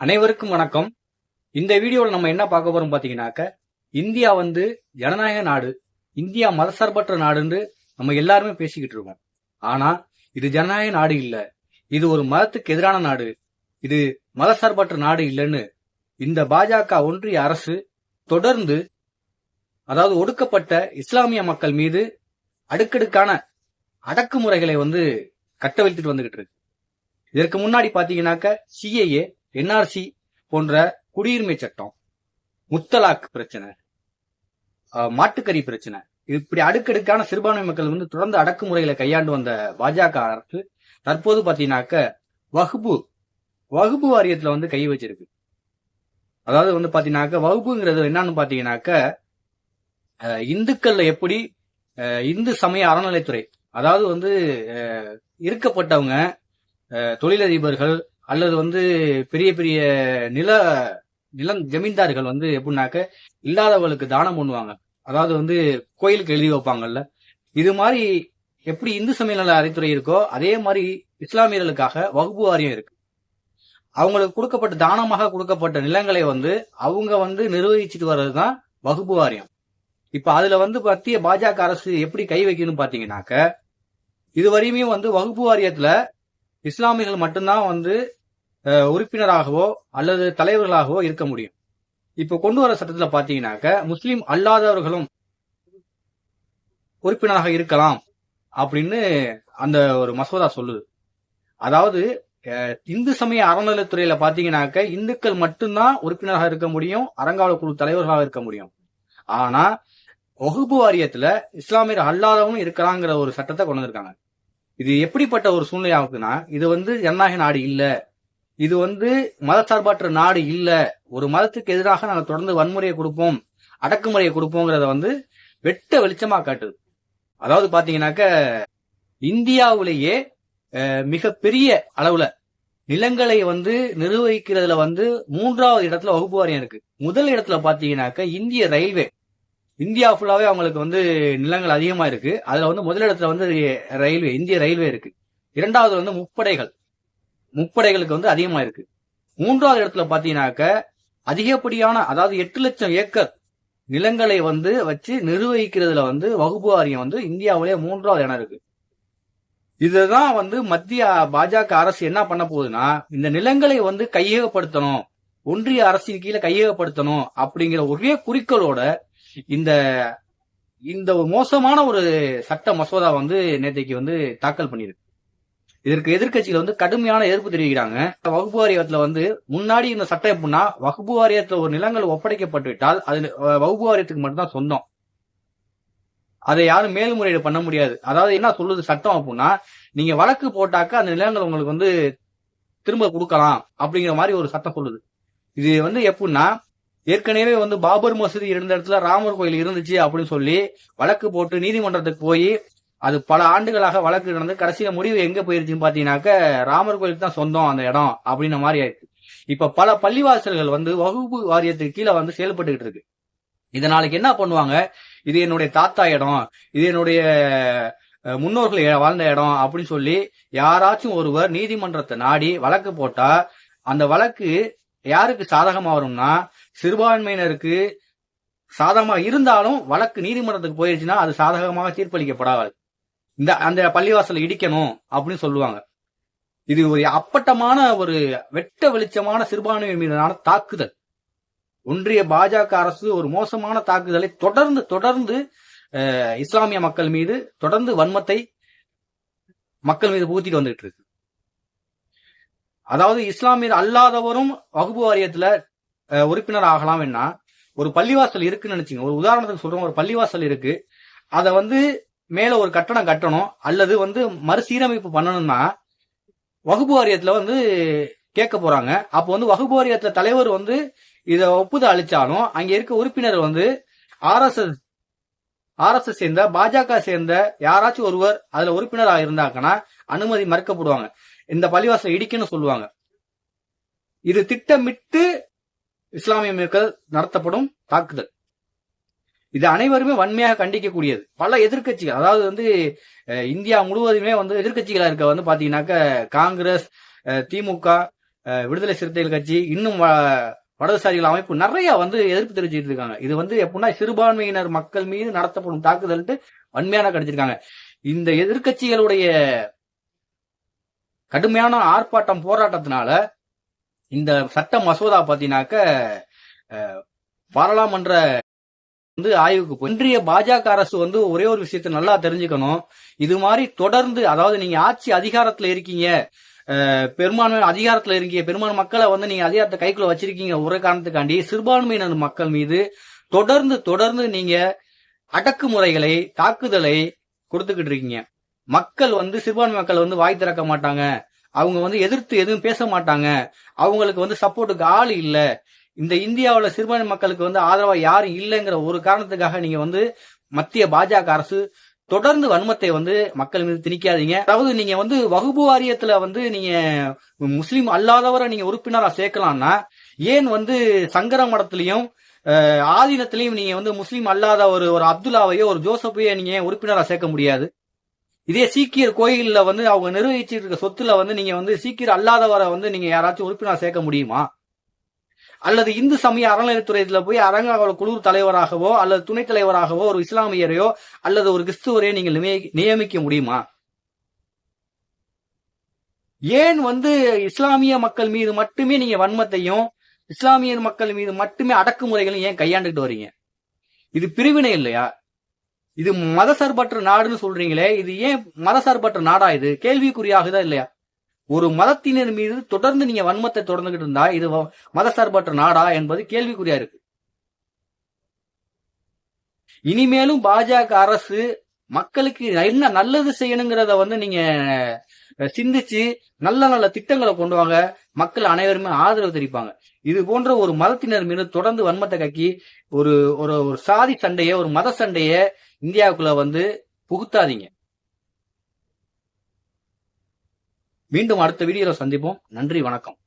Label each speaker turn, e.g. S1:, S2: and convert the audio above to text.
S1: அனைவருக்கும் வணக்கம். இந்த வீடியோவில் நம்ம என்ன பார்க்க போறோம் பாத்தீங்கன்னாக்க, இந்தியா ஜனநாயக நாடு, இந்தியா மதசார்பற்ற நாடுன்னு நம்ம எல்லாருமே பேசிக்கிட்டு இருக்கோம். ஆனா இது ஜனநாயக நாடு இல்ல, இது ஒரு மதத்துக்கு எதிரான நாடு, இது மதசார்பற்ற நாடு இல்லைன்னு இந்த பாஜக ஒன்றிய அரசு தொடர்ந்து, அதாவது ஒடுக்கப்பட்ட இஸ்லாமிய மக்கள் மீது அடுக்கடுக்கான அடக்குமுறைகளை கட்டவிழ்த்துட்டு வந்துகிட்டு இருக்கு. இதற்கு முன்னாடி பாத்தீங்கன்னாக்க சிஏஏ, என்ஆர்சி போன்ற குடியுரிமை சட்டம், முத்தலாக் பிரச்சனை, மாட்டுக்கறி பிரச்சனை, இப்படி அடுக்கடுக்கான சிறுபான்மை மக்கள் தொடர்ந்து அடக்குமுறைகளை கையாண்டு வந்த பாஜக அரசு தற்போது பாத்தீங்கன்னாக்க வகுப்பு வாரியத்துல கை வச்சிருக்கு. அதாவது பாத்தீங்கன்னாக்க வகுப்புங்கிறது என்னன்னு பாத்தீங்கன்னாக்க, இந்துக்கள்ல எப்படி இந்து சமய அறநிலைத்துறை, அதாவது இருக்கப்பட்டவங்க தொழிலதிபர்கள் அல்லது பெரிய பெரிய நிலம் ஜமீன்தார்கள் எப்படின்னாக்க இல்லாதவர்களுக்கு தானம் பண்ணுவாங்க. அதாவது கோயிலுக்கு எழுதி வைப்பாங்கல்ல, இது மாதிரி எப்படி இந்து சமய நல அறத்துறை இருக்கோ அதே மாதிரி இஸ்லாமியர்களுக்காக வகுப்பு வாரியம் இருக்கு. அவங்களுக்கு கொடுக்கப்பட்ட தானமாக கொடுக்கப்பட்ட நிலங்களை அவங்க நிர்வகிச்சுட்டு வர்றதுதான் வகுப்பு வாரியம். இப்ப அதுல மத்திய பாஜக அரசு எப்படி கை வைக்கணும் பாத்தீங்கன்னாக்க, இதுவரையுமே வகுப்பு வாரியத்துல இஸ்லாமியர்கள் மட்டும்தான் உறுப்பினராகவோ அல்லது தலைவர்களாகவோ இருக்க முடியும். இப்ப கொண்டு வர சட்டத்துல பாத்தீங்கன்னாக்க முஸ்லீம் அல்லாதவர்களும் உறுப்பினராக இருக்கலாம் அப்படின்னு அந்த ஒரு மசோதா சொல்லுது. அதாவது இந்து சமய அறநிலைத்துறையில பாத்தீங்கன்னாக்க இந்துக்கள் மட்டும்தான் உறுப்பினராக இருக்க முடியும், அறங்காவலர் குழு தலைவர்களாக இருக்க முடியும். ஆனா வகுப்பு வாரியத்துல இஸ்லாமியர் அல்லாதவனும் இருக்கலாங்கிற ஒரு சட்டத்தை கொண்டு வந்திருக்காங்க. இது எப்படிப்பட்ட ஒரு சூழ்நிலை ஆகுதுன்னா, இது ஜனநாயக நாடு இல்ல, இது மதசார்பற்ற நாடு இல்ல, ஒரு மதத்துக்கு எதிராக நாங்க தொடர்ந்து வன்முறையை கொடுப்போம், அடக்குமுறையை கொடுப்போங்கிறத வெட்ட வெளிச்சமா காட்டுது. அதாவது பாத்தீங்கன்னாக்க இந்தியாவிலேயே மிகப்பெரிய அளவுல நிலங்களை நிர்வகிக்கிறதுல 3வது இடத்துல வகுப்பு வாரியம் இருக்கு. முதல் இடத்துல பாத்தீங்கன்னாக்க இந்திய ரயில்வே, இந்தியா ஃபுல்லாவே அவங்களுக்கு நிலங்கள் அதிகமா இருக்கு. அதுல முதலிடத்துல ரயில்வே, இந்திய ரயில்வே இருக்கு. இரண்டாவது முப்படைகளுக்கு அதிகமா இருக்கு. 3வது இடத்துல பாத்தீங்கன்னாக்க அதிகப்படியான, அதாவது 8 லட்சம் ஏக்கர் நிலங்களை வச்சு நிர்வகிக்கிறதுல வகுப்பு வாரியம் இந்தியாவிலேயே 3வது இடம் இருக்கு. இதுதான் மத்திய பாஜக அரசு என்ன பண்ண போகுதுன்னா, இந்த நிலங்களை கையகப்படுத்தணும், ஒன்றிய அரசின் கீழே கையகப்படுத்தணும் அப்படிங்கிற ஒரே குறிக்கோளோட இந்த மோசமான ஒரு சட்ட மசோதா நேற்றைக்கு தாக்கல் பண்ணிருக்கு. இதற்கு எதிர்கட்சிகள் கடுமையான எதிர்ப்பு தெரிவிக்கிறாங்க. வகுப்பு வாரியத்துல முன்னாடி இந்த சட்டம் எப்படின்னா, வகுப்பு வாரியத்துல ஒரு நிலங்கள் ஒப்படைக்கப்பட்டு விட்டால் அது வகுப்பு வாரியத்துக்கு மட்டும்தான் சொந்தம், அதை யாரும் மேல்முறையீடு பண்ண முடியாது. அதாவது என்ன சொல்லுது சட்டம் அப்படின்னா, நீங்க வழக்கு போட்டாக்க அந்த நிலங்கள் உங்களுக்கு திரும்ப கொடுக்கலாம் அப்படிங்கிற மாதிரி ஒரு சட்டம் சொல்லுது. இது எப்படின்னா, ஏற்கனவே பாபர் மசூதி இருந்த இடத்துல ராமர் கோயில் இருந்துச்சு அப்படின்னு சொல்லி வழக்கு போட்டு நீதிமன்றத்துக்கு போய் அது பல ஆண்டுகளாக வழக்கு நடந்து கடைசியில முடிவு எங்க போயிருச்சுன்னு பாத்தீங்கன்னாக்க ராமர் கோயிலுக்கு தான் சொந்தம் அந்த இடம் அப்படின்ற மாதிரி ஆயிடுச்சு. இப்ப பல பள்ளிவாசல்கள் வகுப்பு வாரியத்துக்கு கீழே செயல்பட்டுக்கிட்டு இருக்கு. இதனால என்ன பண்ணுவாங்க, இது என்னுடைய தாத்தா இடம், இது என்னுடைய முன்னோர்கள் வாழ்ந்த இடம் அப்படின்னு சொல்லி யாராச்சும் ஒருவர் நீதிமன்றத்தை நாடி வழக்கு போட்டா அந்த வழக்கு யாருக்கு சாதகமா வரும்னா, சிறுபான்மையினருக்கு சாதகமாக இருந்தாலும் வழக்கு நீதிமன்றத்துக்கு போயிருச்சுன்னா அது சாதகமாக தீர்ப்பளிக்கப்படாது. அந்த பள்ளிவாசலை இடிக்கணும் அப்படின்னு சொல்லுவாங்க. இது ஒரு அப்பட்டமான ஒரு வெட்ட வெளிச்சமான சிறுபான்மையின் மீதான தாக்குதல். ஒன்றிய பாஜக அரசு ஒரு மோசமான தாக்குதலை தொடர்ந்து இஸ்லாமிய மக்கள் மீது தொடர்ந்து வன்மத்தை மக்கள் மீது புகுத்திட்டு வந்துட்டு இருக்கு. அதாவது இஸ்லாமியர் அல்லாதவரும் வகுப்பு வாரியத்துல உறுப்பினர் ஆகலாம். என்ன, ஒரு பள்ளிவாசல் இருக்குன்னு நினைச்சீங்க, ஒரு உதாரணத்துக்கு சொல்றோம், ஒரு பள்ளிவாசல் இருக்கு, அத மேல ஒரு கட்டணம் கட்டணும் அல்லது மறுசீரமைப்பு பண்ணணும்னா வகுப்பு வாரியத்துல கேட்க போறாங்க. அப்போ வகுப்பு வாரியத்துல தலைவர் இத ஒப்புதல் அளிச்சாலும் அங்க இருக்க உறுப்பினர் ஆர்எஸ்எஸ் சேர்ந்த பாஜக சேர்ந்த யாராச்சும் ஒருவர் அதுல உறுப்பினராக இருந்தாங்கன்னா அனுமதி மறுக்கப்படுவாங்க, இந்த பள்ளிவாசல் இடிக்கணும்னு சொல்லுவாங்க. இது திட்டமிட்டு இஸ்லாமிய மக்கள் நடத்தப்படும் தாக்குதல். இது அனைவருமே வன்மையாக கண்டிக்கக்கூடியது. பல எதிர்கட்சிகள், அதாவது இந்தியா முழுவதுமே எதிர்கட்சிகளா இருக்க பாத்தீங்கன்னாக்க காங்கிரஸ், திமுக, விடுதலை சிறுத்தைகள் கட்சி, இன்னும் வடதுசாரிகள் அமைப்பு நிறைய வந்து எதிர்ப்பு தெரிவிச்சுட்டு இருக்காங்க. இது வந்து எப்படின்னா சிறுபான்மையினர் மக்கள் மீது நடத்தப்படும் தாக்குதல் வன்மையான கிடைச்சிருக்காங்க. இந்த எதிர்கட்சிகளுடைய கடுமையான ஆர்ப்பாட்டம் போராட்டத்தினால இந்த சட்ட மசோதா பாத்தீங்கன்னாக்க பாராளுமன்ற வந்து ஆய்வுக்கு ஒன்றிய பாஜக அரசு வந்து ஒரே ஒரு விஷயத்தை நல்லா தெரிஞ்சுக்கணும். இது மாதிரி தொடர்ந்து, அதாவது நீங்க ஆட்சி அதிகாரத்துல இருக்கீங்க, பெரும்பான்மை அதிகாரத்துல இருக்கீங்க, பெரும்பான்மை மக்களை வந்து நீங்க அதிகாரத்தை கைக்குள்ள வச்சிருக்கீங்க ஒரே காரணத்துக்காண்டி சிறுபான்மையினர் மக்கள் மீது தொடர்ந்து நீங்க அடக்குமுறைகளை, தாக்குதலை கொடுத்துக்கிட்டு இருக்கீங்க. மக்கள் வந்து சிறுபான்மை மக்கள் வந்து வாய் திறக்க மாட்டாங்க, அவங்க வந்து எதிர்த்து எதுவும் பேச மாட்டாங்க, அவங்களுக்கு வந்து சப்போர்ட்டுக்கு ஆள் இல்ல, இந்த இந்தியாவில் சிறுபான்மை மக்களுக்கு வந்து ஆதரவா யாரும் இல்லைங்கிற ஒரு காரணத்துக்காக நீங்க வந்து மத்திய பாஜக அரசு தொடர்ந்து வன்மத்தை வந்து மக்கள் மீது திணிக்காதீங்க. அதாவது நீங்க வந்து வகுப்பு வாரியத்துல வந்து நீங்க முஸ்லீம் அல்லாதவரை நீங்க உறுப்பினரா சேர்க்கலாம்னா, ஏன் வந்து சங்கர மடத்திலையும் ஆதீனத்திலையும் நீங்க வந்து முஸ்லீம் அல்லாத ஒரு அப்துல்லாவையோ ஒரு ஜோசப்பையோ நீங்க உறுப்பினரா சேர்க்க முடியாது? இதே சீக்கியர் கோயில்ல வந்து அவங்க நிர்வகிச்சிட்டு இருக்க சொத்துல வந்து நீங்க வந்து சீக்கியர் அல்லாதவரை வந்து நீங்க யாராச்சும் உறுப்பினரா சேர்க்க முடியுமா? அல்லது இந்து சமய அறநிலையத்துறையில போய் அரங்காவல குழு தலைவராகவோ அல்லது துணைத் தலைவராகவோ ஒரு இஸ்லாமியரையோ அல்லது ஒரு கிறிஸ்துவரையோ நீங்க நியமிக்க முடியுமா? ஏன் வந்து இஸ்லாமிய மக்கள் மீது மட்டுமே நீங்க வன்மத்தையும், இஸ்லாமிய மக்கள் மீது மட்டுமே அடக்குமுறைகளையும் ஏன் கையாண்டுட்டு வரீங்க? இது பிரிவினை இல்லையா? இது மதசார்பற்ற நாடுன்னு சொல்றீங்களே, இது ஏன் மதசார்பற்ற நாடா? இது கேள்விக்குறியாகுதா இல்லையா? ஒரு மதத்தினர் மீது தொடர்ந்து நீங்க வன்மத்தை தொடர்ந்துகிட்டு இருந்தா இது மதசார்பற்ற நாடா என்பது கேள்விக்குறியா இருக்கு. இனிமேலும் பாஜக அரசு மக்களுக்கு என்ன நல்லது செய்யணுங்கிறத வந்து நீங்க சிந்திச்சு நல்ல திட்டங்களை கொண்டு வாங்க, மக்கள் அனைவருமே ஆதரவு தெரிவிப்பாங்க. இது போன்ற ஒரு மதத்தினர் மீது தொடர்ந்து வன்மத்தை கக்கி ஒரு ஒரு சாதி சண்டைய, ஒரு மத சண்டைய இந்தியாவுக்குள்ள வந்து புகுத்தாதீங்க. மீண்டும் அடுத்த வீடியோல சந்திப்போம். நன்றி, வணக்கம்.